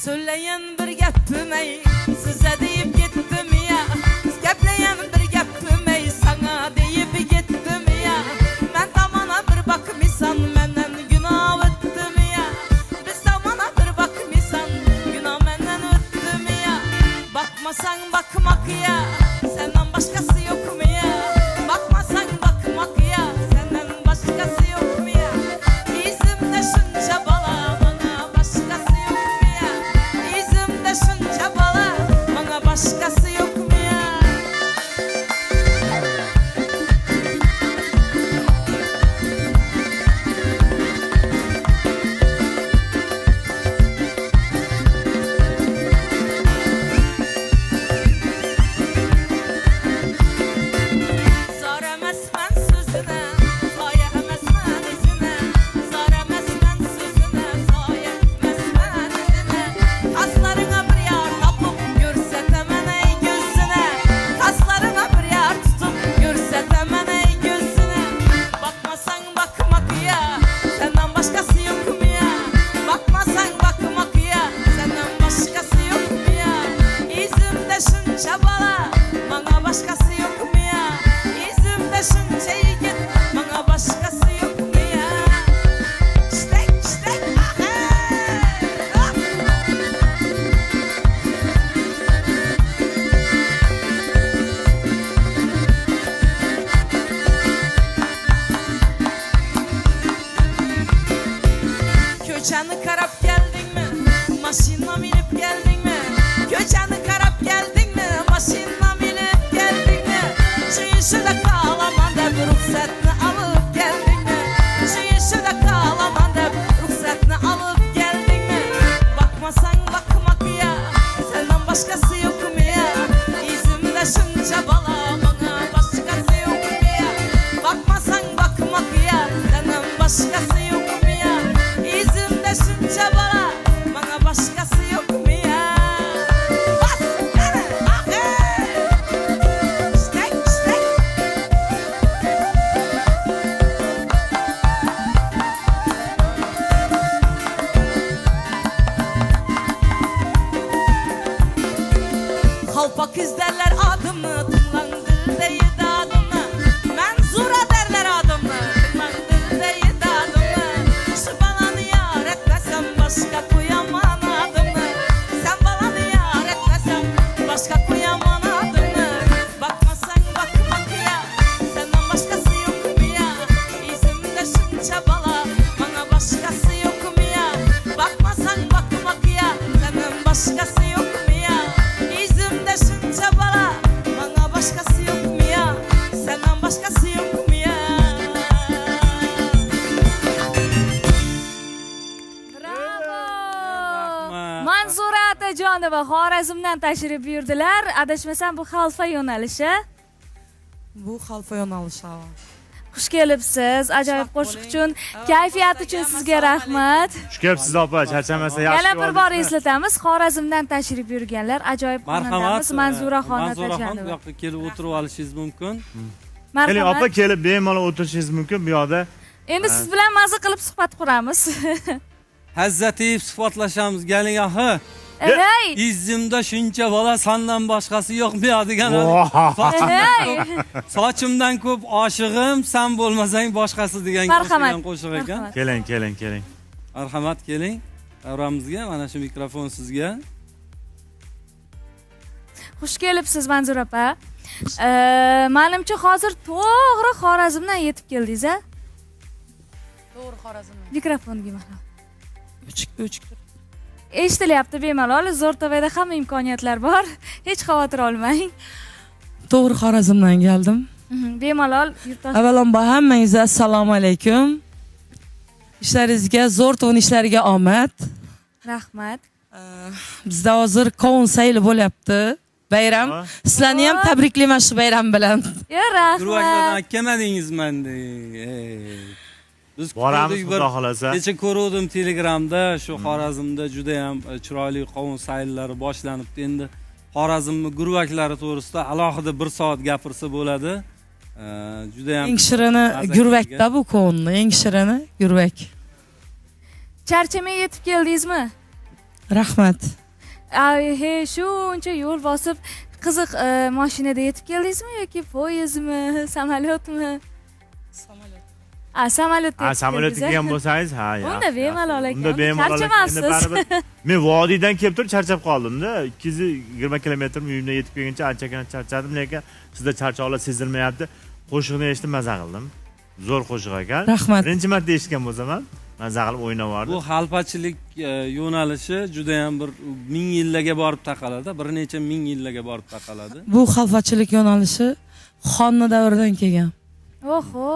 Söyleyen bir gapim ey, size deyip gittim ya. Gapleyen bir gapim ey, sana deyip gittim ya. Ben tamana bir bakmışsan, menden günah öttüm ya. Biz tamana bir bakmışsan, günah menden öttüm ya. Bakmasan bakmak ya, senden başkası yok mu ya? Bakmasan bakmak ya, senden başkası yok mu ya? İzimde şunca bala, bana başkası yok mu ya? İzimde şunca bala, bana başkası yok mu ya? Zor emasman sözüne, soya emasman izine. Zor emasman sözüne, soya emasman izine. Kaslarına bir yar tapıp görsetemem ey gözüne. Kaslarına bir yar tutup görsetemem ey gözüne. Bakmasan bakmak ya, senden başkası yok mu ya? Bakmasan bakmak ya, senden başkası yok mu ya? İzimde şunca bala, bana başkası yok mu ya? İzimde şunca yigit, bana başkası yok mu ya? Stek stek ah. Köçeni karap geldin mi? Maşinla minip geldin mi? Köçeni karap geldin mi? Maşinla minip geldin mi? Şu işi de kalaman da bir ruhsatını alıp geldin mi? Şu işi de kalaman da bir ruhsatını alıp geldin mi? Bakmasan bakmak ya, senden başkası yok mu ya? İzimde şunca bala, bana başkası yok mu ya? Bakmasan bakmak ya, senden başkası yok mu ya? İzimde şunca bala, bana başkası yok mu ya? Bas, hadi, ah, hey! Stek, stek. Kalpak izlerler adımı, tımlan dildeydi adımı. Menzura derler adımı, tımlan dildeydi adımı. Şu balanı yar etmesem başka koyamam adımı. Sen balanı yar etmesem başka koyamam adımı. Bakmasan bakmak ya, senden başkası yok mu ya? İzimde şunca bala, bana başkası yok mu ya? Bakmasan bakmak ya, senden başkası yok mu ya? İzimde şunca bala, bana başkası yok mu ya? Senden başkası yok mu ya? Bravo! Manzura Atajonova Xorazmdan tashrif buyurdilar. Adashmasam bu xalfa yo'nalishi. Bu xalfa yo'nalishi. Xush kelibsiz. Ajoyib qo'shiq uchun, kayfiyat uchun sizga rahmat. Xush kelibsiz opa, charchamasa yaxshi. Yana bir bor eslatamiz, Xorazmdan tashrif buyurganlar ajoyib Marhamat. xonadamiz Manzuraxon Manzuraxon bu Atajonova. yoqqa kelib o'tirib olishingiz mumkin. Keling opa, Marhamat. kelib bemalol o'tirishingiz mumkin bu yoqda. Endi siz bilan maza qilib suhbat quramiz. Hazzativ sifatlashamiz. Keling ahi. Hey! Izimda shuncha bola sandan boshqasi yo'q bu degan. Hey! Sochimdan ko'p oshig'im, sen bo'lmasang boshqasi degan Marhamat. qo'shiq ekan. Marhamat. Keling. Marhamat, keling. Davramizga mana shu mikrofon sizga. Xush kelibsiz Manzura opa. Menimcha hozir to'g'ri Xorazmdan yetib keldingiz a? To'g'ri Xorazmdan. Mikrofonga mana. O'chik. Eshitilyapti bemalol. Zo'rtavada hamma imkoniyatlar bor. Hech xavotir olmang. To'g'ri Xorazmdan keldim. Bemalol yurtdosh. Avvalambor hammangizga assalomu alaykum. Ishlaringizga, zo'r to'n ishlariga omad. Rahmat. Bizda hozir qovun sayli bo'lyapti. Bayram. Sizlarni ham tabriklayman shu bayram bilan. Ya rahmat. Guruhlardan kelmadingiz menda. Biz Boramiz, ko'rdik, Xudo xolasa. Kecha ko'rdim Telegramda, shu Xorazmda juda ham chiroyli qovun sayllari boshlanibdi. Endi Xorazmni gurvaklari to'g'risida alohida 1 soat gapirsa bo'ladi. Juda ham Eng shirini gurvakda bu qovunni, eng shirini gurvak. Charchamay yetib keldingizmi? Rahmat. He, shuncha yo'l bosib, qiziq, mashinada yetib keldingizmi yoki poyezdmi, samolyotmi? Samolyot. Samolyotda. Samolyotga kelgan bo'lsangiz, ha, yaxshi. Unda bemalol ekan. Unda bemalol. Charchamasiz. Men vodiydan kelib turib charchab qoldim-da. 220 kilometr uyimga yetib kelguncha ancha-kana charchadim, lekin sizda charchoqlar sezilmayapti. Qo'shiqni eshitib maza qildim. Zo'r qo'shiq ekan. Rahmat. Birinchi marta eshitgan bo'lsam ham maza qilib o'ynavordim. Bu xalpachilik yo'nalishi juda ham bir 1000 yillarga borib taqaladi, bir necha 1000 yillarga borib taqaladi. Bu xalfachilik yo'nalishi xonni davridan kelgan. Oho.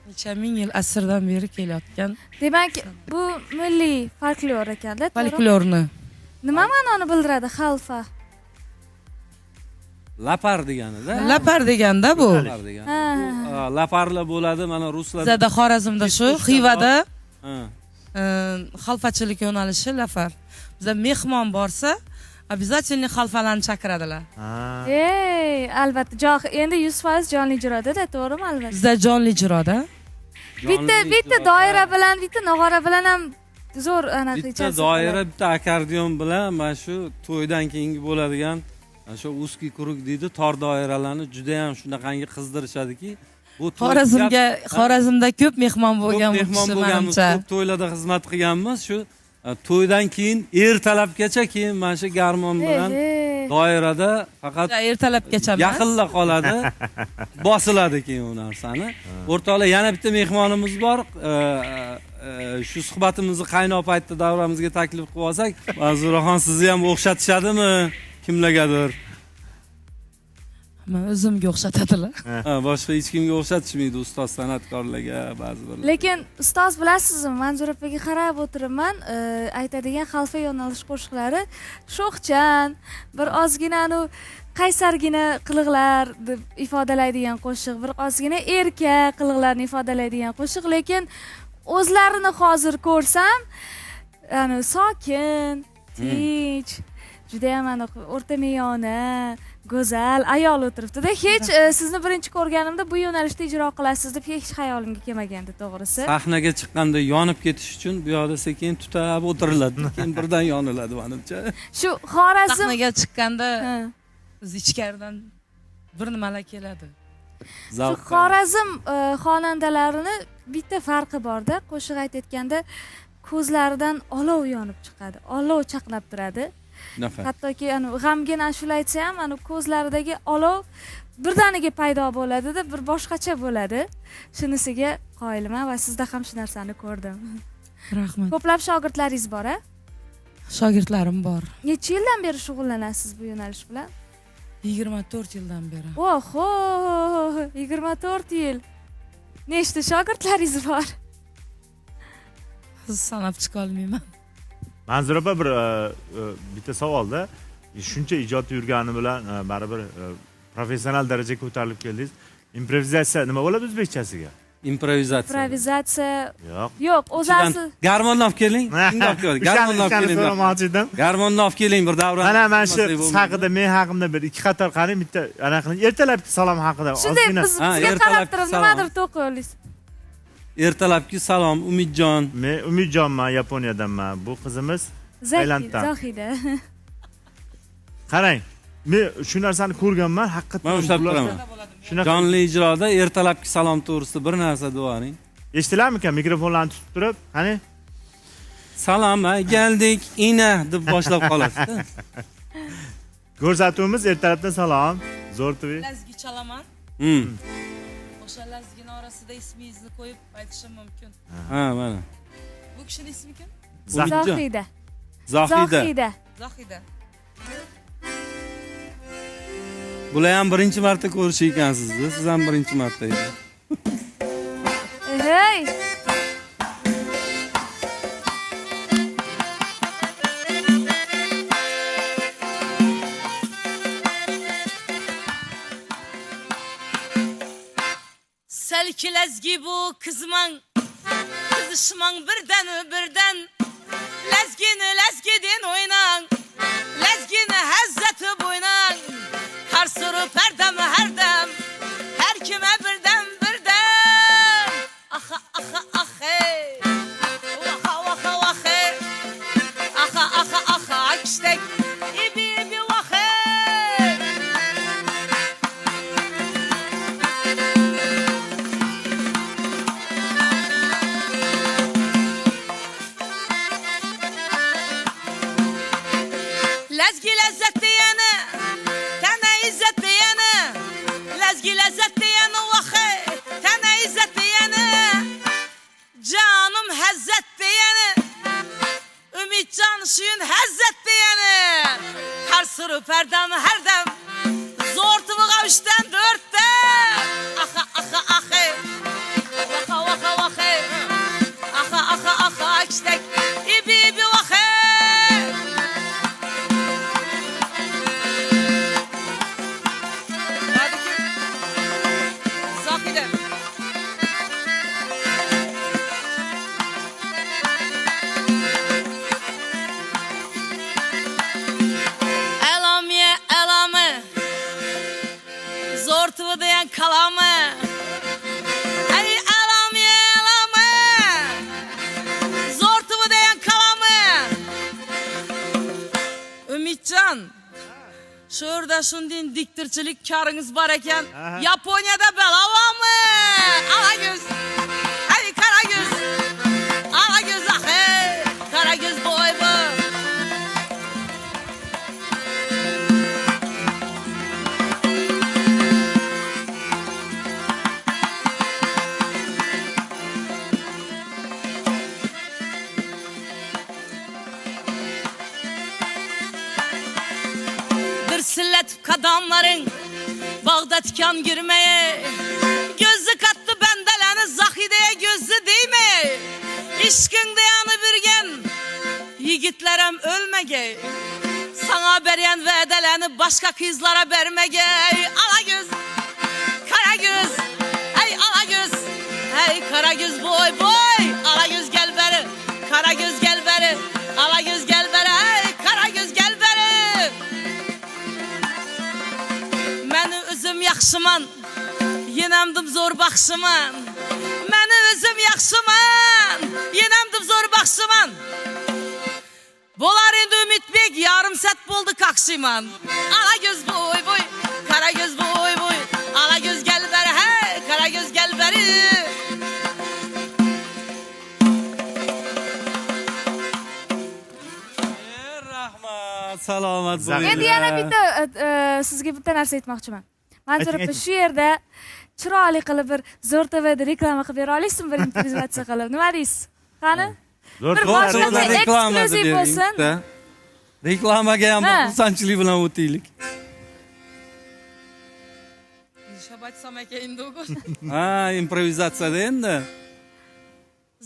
Necha ming yil asrdan beri kelayotgan Demak, bu milliy folklor ekanda, to'g'ri? folklorni. Nima ma'noni bildiradi xalfa? Lapar deganida. Lapar deganda bu. Lapar degan. Bu laparlar bo'ladi, mana ruslar. Bizda Xorazmda shu, Xivada Ha. xalfachilik yo'nalishi lapar. Bizda mehmon borsa, обязательно xalfalarni chaqiradilar. Ey, albatta. Endi 100% jonli ijroda-da, to'g'rimi albatta? Bizda jonli ijroda. Bitta doira bilan, bitta nog'ora bilan ham zo'r anaqa bitta doira, bitta akordeon bilan mana shu to'ydan keyingi bo'ladigan shu узкий круг deydi, tor doiralarni juda ham shunaqangi qizdirishadiki, bu Xorazmda ko'p mehmon bo'lgan bo'lganmiz, ko'p to'ylarda xizmat qilganmiz. Shu to'ydan keyin ertalabgacha, keyin mana shu garmon bilan doirada faqat ertalabgacha yaqinla qoladi, bosiladi keyin u narsani. O'rtoqlar, yana bitta mehmonimiz bor. Shu suhbatimizni qaynoq paytda davramizga taklif qilib olsak, Manzuraxon, sizni ham o'xshatishadimi kimlargadir? Men o'zimga o'xshatadilar. Boshqa hech kimga o'xshatishmaydi, ustoz san'atkorlarga ba'zi bir. Lekin ustoz, bilasizmi, Manzura opaga qarab o'tiribman, aytadigan xalfa yo'nalish qo'shiqlari sho'xchan, bir ozgina qaysargina qiliqlar deb ifodalaydigan qo'shiq, bir ozgina erka qiliqlarni ifodalaydigan qo'shiq, lekin o'zlarini hozir ko'rsam, sokin, tinch, juda ham o'rtamiyona, go'zal ayol o'tiribdi-da. Hech sizni birinchi ko'rganimda bu yo'nalishda ijro qilasiz deb hech xayolimga kelmagandi, to'g'risi. Sahnaga chiqqanda yonib ketish uchun bu yoqda sekin tutab o'tiriladi, keyin birdan yoniladi menimcha. Shu Xorazm sahnaga chiqqanda biz ichkaridan bir nimalar keladi. Shu Xorazm xonandalarini bitta farqi bor-da, qo'shiq aytayotganda ko'zlaridan olov yonib chiqadi, olov chaqnab turadi. Hattoki g'amgin ashula aytsa ham, ko'zlaridagi olov birdaniga paydo bo'ladi-da, bir boshqacha bo'ladi. Shunisiga qoyilman va sizda ham shu narsani ko'rdim. Rahmat. Ko'plab shogirdlaringiz bor-a? Shogirdlarim bor. Necha yildan beri shug'ullanasiz bu yo'nalish bilan? 24 yildan beri. Oho, 24 yil. Nechta shogirdlaringiz bor? Sanab chiqa olmayman. Manzura opa, bitta savolda, shuncha ijodda yurgani bilan baribir professional darajaga ko'tarilib keldingiz. Improvizatsiya nima bo'ladi o'zbekchasiga? Improvizatsiya. Yo'q, o'zasi. Garmonni olib keling. Garmonni olib keling. Garmonni olib keling bir davra. Mana shu haqida, men haqimda bir ikki qator qarang, bitta ana qilib ertalabki salom haqida ozgina. Bizga qarab turib nimadir to'qiyoliz. Ertalabki salom, Umidjon. Men Umidjonman, Yaponiyadanman. Bu qizimiz Tailanddan. Zohida. Qarang, men shu narsani ko'rganman, haqiqatan. Men ushlab turaman. Jonli ijroda ertalabki salom to'g'risida bir narsa deyavering. Eshitilarmikan mikrofonlarni tutib turib, qani? Salom, keldik, ina deb boshlab qolasiz. Ko'rsatuvimiz ertalabdan salom. Zo'r to'y. Lazgi chalaman. O'sha lazgini orasida ismingizni qo'yib aytishim mumkin. Ha, mana. Bu kishining ismi kim? Zohida. Zohida. Bular ham birinchi marta ko'rishaykansiz, siz ham birinchi marta edi. Hey! Salki lazgi bu kızman. Karışmang birden lezgini oynan lezgini hezzeti boynan karsuru perdem her dem her kime birden aha hey aha hey aha akştek ibi vahe Lezgi lezzet diyene, tene izzet diyene, lezgi lezzet diyene vahe, tene izzet diyene, canım hezzet diyene, ümit can şuyun hezzet diyene, her sırı perdem her dem, zor tıvığa üçten dörtten, aha vahe, aha akştek, ibi vahe. Elame zor tıvı diyen kalamı Ey elame zor tıvı diyen kalamı Ümitcan şurada şundin diktirçilik karınız var eken Japonya'da belava mı? Alagöz Hey Karagöz Alagöz hey Karagöz boy bu Sillet kadamların bağda tikan girmeye Gözü kattı bendeleni Zahideye gözü değil mi? İşkın dayanı birgen Yigitlerem ölmege Sana beren ve edeleni başka kızlara vermege Alagöz Karagöz Hey Alagöz Hey Karagöz boy Alagöz gel beri Karagöz gel beri Alagöz gel beri Hey Karagöz gel beri Məni özüm yaxşıman Yenəmdim zor baxşıman Məni özüm yaxşıman Yenəmdim zor baxşıman Bolar indi Ümitbek yarım set buldu kakşıman Alagöz boy Karagöz boy Alagöz gel beri hey Karagöz gel beri Rahmat salomat bo'ling. Endi yana bitta sizga bitta narsa aytmoqchiman. Manzur opa shu yerda chiroyli qilib bir Zo'r TVda reklama qilib bera olasizmi bir intervyatsiya qilib? Nima deysiz? Qani? Zo'r Bir boshqa eksklyuziv bo'lsin. Reklamaga ham xursandchilik bilan o'taylik. Shabat samaka indugo. Ha, improvizatsiyada endi.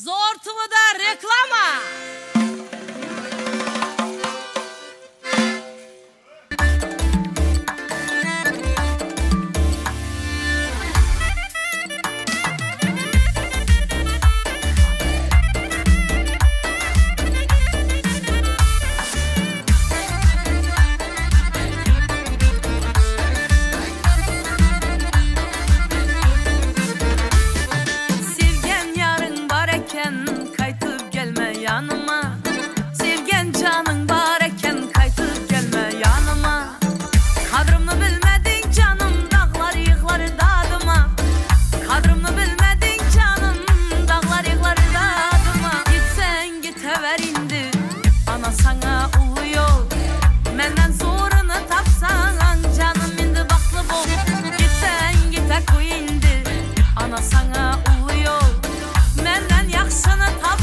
Zo'r TVda reklama. Sana uluyor, menden yaxşını tap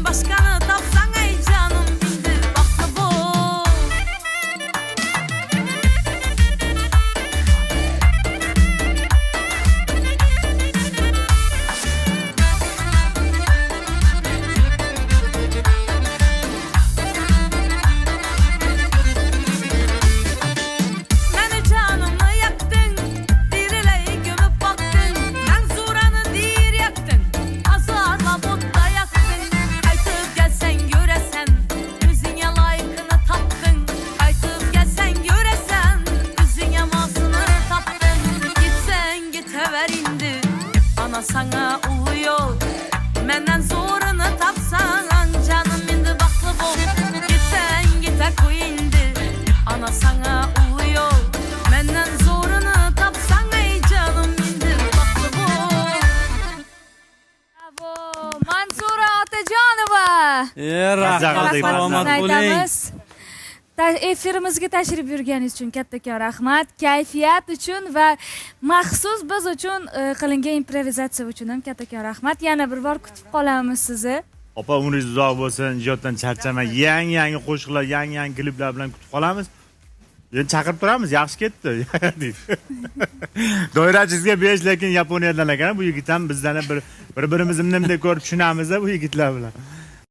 Başkanı tapsan ey canım indi baxtı bu. Məni canımı yaktın, diriləyi gömüb baktın. Mən zuranı deyir yaktın, azarla botda yaktın. Qaytıp gəlsən görəsən, özünə layıqını tapdın. Qaytıp gəlsən görəsən, özünə masını tapdın. Gitsən gitəvər indi, ana sana uyuyor. Məndən zorunu tapsan, canım indi baxlı bol. Gitsən gitə koy indi, ana sana uyuyor. Məndən zorunu tapsan ey canım indi baxlı bol. Bravo, Mansura Otajonova. Rahmat, salomat bo'ling. Aytamiz. Efirimizga tashrif buyurganingiz uchun kattakon rahmat. Kayfiyat uchun va maxsus biz uchun qilingan improvizatsiya uchun ham kattakon rahmat. Yana bir bor kutib qolamiz sizni. Opa umringiz uzoq bo'lsin, ijoddan charchamang. Yangi qo'shiqlar, yangi kliplar bilan kutib qolamiz. Endi chaqirib turamiz, yaxshi ketdi. Doirachingizga 5 lekin Yaponiyadan ekan. Bu yigit ham bizdan bir-birimizni nimdek ko'rib tushunamiz-da bu yigitlar bilan.